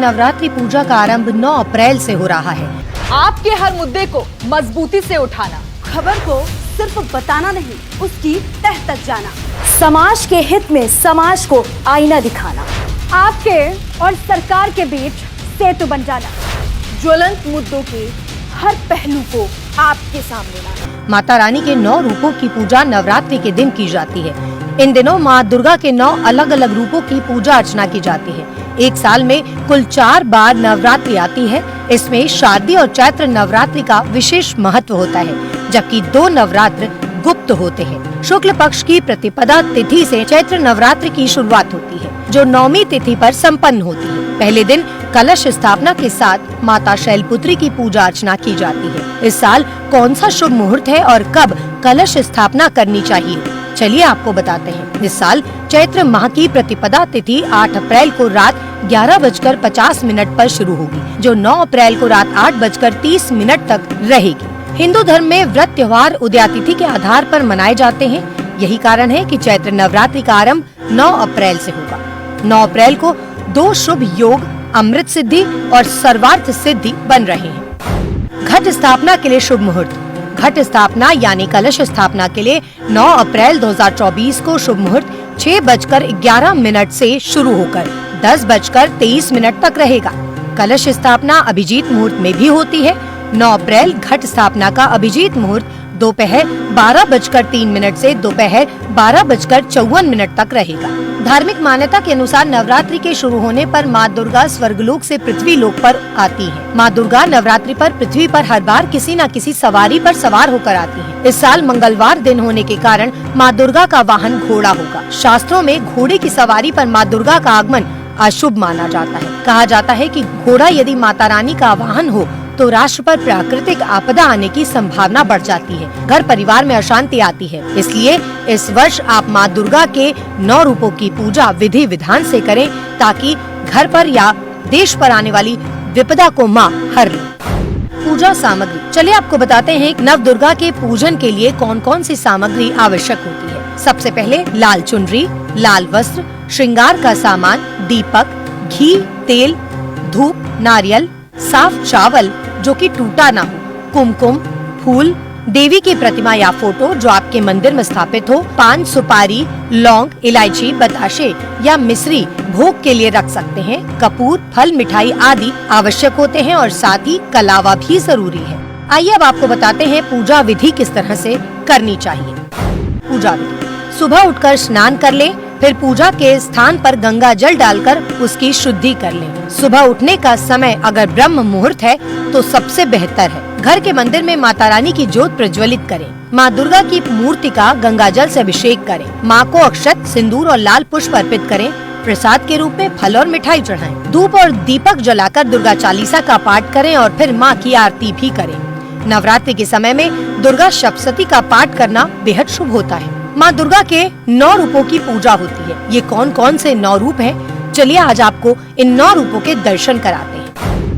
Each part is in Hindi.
नवरात्रि पूजा का आरंभ 9 अप्रैल से हो रहा है। आपके हर मुद्दे को मजबूती से उठाना, खबर को सिर्फ बताना नहीं, उसकी तह तक जाना, समाज के हित में समाज को आईना दिखाना, आपके और सरकार के बीच सेतु बन जाना, ज्वलंत मुद्दों के हर पहलू को आपके सामने लाना। माता रानी के 9 रूपों की पूजा नवरात्रि के दिन की जाती है। इन दिनों माँ दुर्गा के 9 अलग अलग रूपों की पूजा अर्चना की जाती है। एक साल में कुल 4 बार नवरात्रि आती है। इसमें शारदीय और चैत्र नवरात्रि का विशेष महत्व होता है, जबकि 2 नवरात्र गुप्त होते हैं। शुक्ल पक्ष की प्रतिपदा तिथि से चैत्र नवरात्रि की शुरुआत होती है, जो 9वीं तिथि पर संपन्न होती है। पहले दिन कलश स्थापना के साथ माता शैलपुत्री की पूजा अर्चना की जाती है। इस साल कौन सा शुभ मुहूर्त है और कब कलश स्थापना करनी चाहिए, चलिए आपको बताते हैं। इस साल चैत्र माह की प्रतिपदा तिथि 8 अप्रैल को रात 11:50 पर शुरू होगी, जो 9 अप्रैल को रात 8:30 तक रहेगी। हिंदू धर्म में व्रत त्योहार उदयातिथि के आधार पर मनाए जाते हैं। यही कारण है कि चैत्र नवरात्रि का आरंभ 9 अप्रैल से होगा। 9 अप्रैल को 2 शुभ योग अमृत सिद्धि और सर्वार्थ सिद्धि बन रहे हैं। घट स्थापना के लिए शुभ मुहूर्त। घट स्थापना यानी कलश स्थापना के लिए 9 अप्रैल 2024 को शुभ मुहूर्त 6:11 से शुरू होकर 10:23 तक रहेगा। कलश स्थापना अभिजीत मुहूर्त में भी होती है। 9 अप्रैल घट स्थापना का अभिजीत मुहूर्त दोपहर 12:03 से दोपहर 12:54 तक रहेगा। धार्मिक मान्यता के अनुसार नवरात्रि के शुरू होने पर माँ दुर्गा स्वर्गलोक से पृथ्वी लोक पर आती है। माँ दुर्गा नवरात्रि पर पृथ्वी पर हर बार किसी न किसी सवारी पर सवार होकर आती है। इस साल मंगलवार दिन होने के कारण माँ दुर्गा का वाहन घोड़ा होगा। शास्त्रों में घोड़े की सवारी पर माँ दुर्गा का आगमन अशुभ माना जाता है। कहा जाता है कि घोड़ा यदि माता रानी का वाहन हो तो राष्ट्र पर प्राकृतिक आपदा आने की संभावना बढ़ जाती है, घर परिवार में अशांति आती है। इसलिए इस वर्ष आप माँ दुर्गा के 9 रूपों की पूजा विधि विधान से करें, ताकि घर पर या देश पर आने वाली विपदा को माँ हर ले। पूजा सामग्री, चलिए आपको बताते हैं नव दुर्गा के पूजन के लिए कौन कौन सी सामग्री आवश्यक होती है। सबसे पहले लाल चुनरी, लाल वस्त्र, श्रृंगार का सामान, दीपक, घी, तेल, धूप, नारियल, साफ चावल जो कि टूटा ना हो, कुमकुम, फूल, देवी की प्रतिमा या फोटो जो आपके मंदिर में स्थापित हो, पान, सुपारी, लौंग, इलायची, बताशे या मिश्री भोग के लिए रख सकते हैं। कपूर, फल, मिठाई आदि आवश्यक होते हैं और साथ ही कलावा भी जरूरी है। आइए अब आपको बताते हैं पूजा विधि किस तरह से करनी चाहिए। पूजा विधि, सुबह उठकर स्नान कर लें, फिर पूजा के स्थान पर गंगा जल डालकर उसकी शुद्धि कर लें। सुबह उठने का समय अगर ब्रह्म मुहूर्त है तो सबसे बेहतर है। घर के मंदिर में माता रानी की ज्योत प्रज्वलित करें। माँ दुर्गा की मूर्ति का गंगा जल से अभिषेक करें। माँ को अक्षत, सिंदूर और लाल पुष्प अर्पित करें। प्रसाद के रूप में फल और मिठाई चढ़ाएं। धूप और दीपक जलाकर दुर्गा चालीसा का पाठ करें और फिर माँ की आरती भी करें। नवरात्रि के समय में दुर्गा सप्तशती का पाठ करना बेहद शुभ होता है। माँ दुर्गा के 9 रूपों की पूजा होती है। ये कौन कौन से 9 रूप हैं? चलिए आज आपको इन 9 रूपों के दर्शन कराते हैं।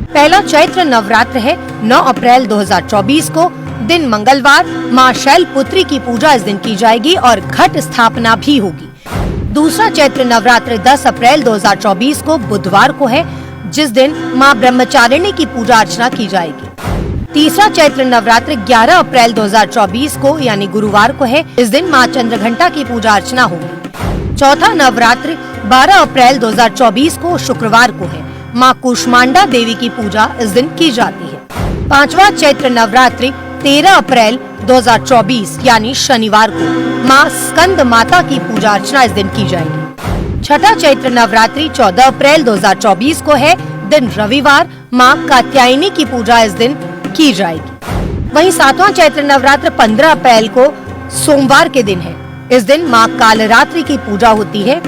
पहला चैत्र नवरात्र है 9 अप्रैल 2024 को, दिन मंगलवार। माँ शैलपुत्री की पूजा इस दिन की जाएगी और घट स्थापना भी होगी। दूसरा चैत्र नवरात्र 10 अप्रैल 2024 को बुधवार को है, जिस दिन माँ ब्रह्मचारिणी की पूजा अर्चना की जाएगी। तीसरा चैत्र नवरात्र 11 अप्रैल 2024 को यानी गुरुवार को है। इस दिन माँ चंद्रघंटा की पूजा अर्चना होगी। चौथा नवरात्र 12 अप्रैल 2024 को शुक्रवार को है। माँ कुष्मांडा देवी की पूजा इस दिन की जाती है। पांचवा चैत्र नवरात्रि 13 अप्रैल 2024 यानी शनिवार को माँ स्कंद माता की पूजा अर्चना इस दिन की जाएगी। छठा चैत्र नवरात्रि 14 अप्रैल 2024 को है, दिन रविवार। माँ कात्यायनी की पूजा इस दिन की जाएगी। वहीं 7वां चैत्र नवरात्र 15 अप्रैल को सोमवार के दिन है। इस दिन माँ कालरात्रि की पूजा होती है।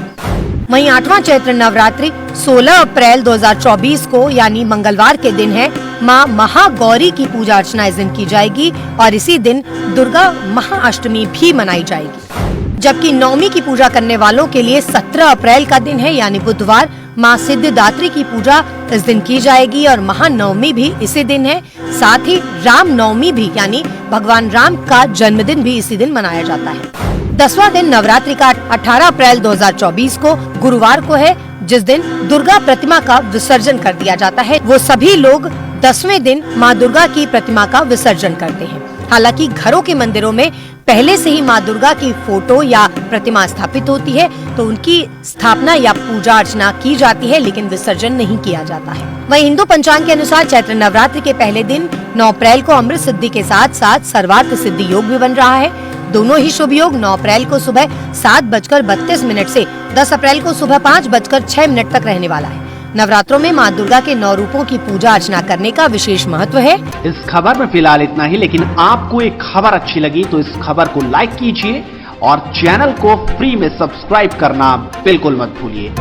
वहीं 8वां चैत्र नवरात्रि 16 अप्रैल 2024 को यानी मंगलवार के दिन है। माँ महागौरी की पूजा अर्चना इस दिन की जाएगी और इसी दिन दुर्गा महाअष्टमी भी मनाई जाएगी। जबकि नवमी की पूजा करने वालों के लिए 17 अप्रैल का दिन है यानी बुधवार। माँ सिद्धिदात्री की पूजा इस दिन की जाएगी और महानवमी भी इसी दिन है। साथ ही राम नवमी भी यानी भगवान राम का जन्मदिन भी इसी दिन मनाया जाता है। 10वां दिन नवरात्रि का 18 अप्रैल 2024 को गुरुवार को है, जिस दिन दुर्गा प्रतिमा का विसर्जन कर दिया जाता है, वो सभी लोग 10वें दिन माँ दुर्गा की प्रतिमा का विसर्जन करते हैं। हालांकि घरों के मंदिरों में पहले से ही माँ दुर्गा की फोटो या प्रतिमा स्थापित होती है, तो उनकी स्थापना या पूजा अर्चना की जाती है, लेकिन विसर्जन नहीं किया जाता है। वहीं हिंदू पंचांग के अनुसार चैत्र नवरात्रि के पहले दिन 9 अप्रैल को अमृत सिद्धि के साथ साथ सर्वार्थ सिद्धि योग भी बन रहा है। दोनों ही शुभ योग 9 अप्रैल को सुबह 7:32 से 10 अप्रैल को सुबह 5:06 तक रहने वाला है। नवरात्रों में माँ दुर्गा के 9 रूपों की पूजा अर्चना करने का विशेष महत्व है। इस खबर में फिलहाल इतना ही, लेकिन आपको एक खबर अच्छी लगी तो इस खबर को लाइक कीजिए और चैनल को फ्री में सब्सक्राइब करना बिल्कुल मत भूलिए।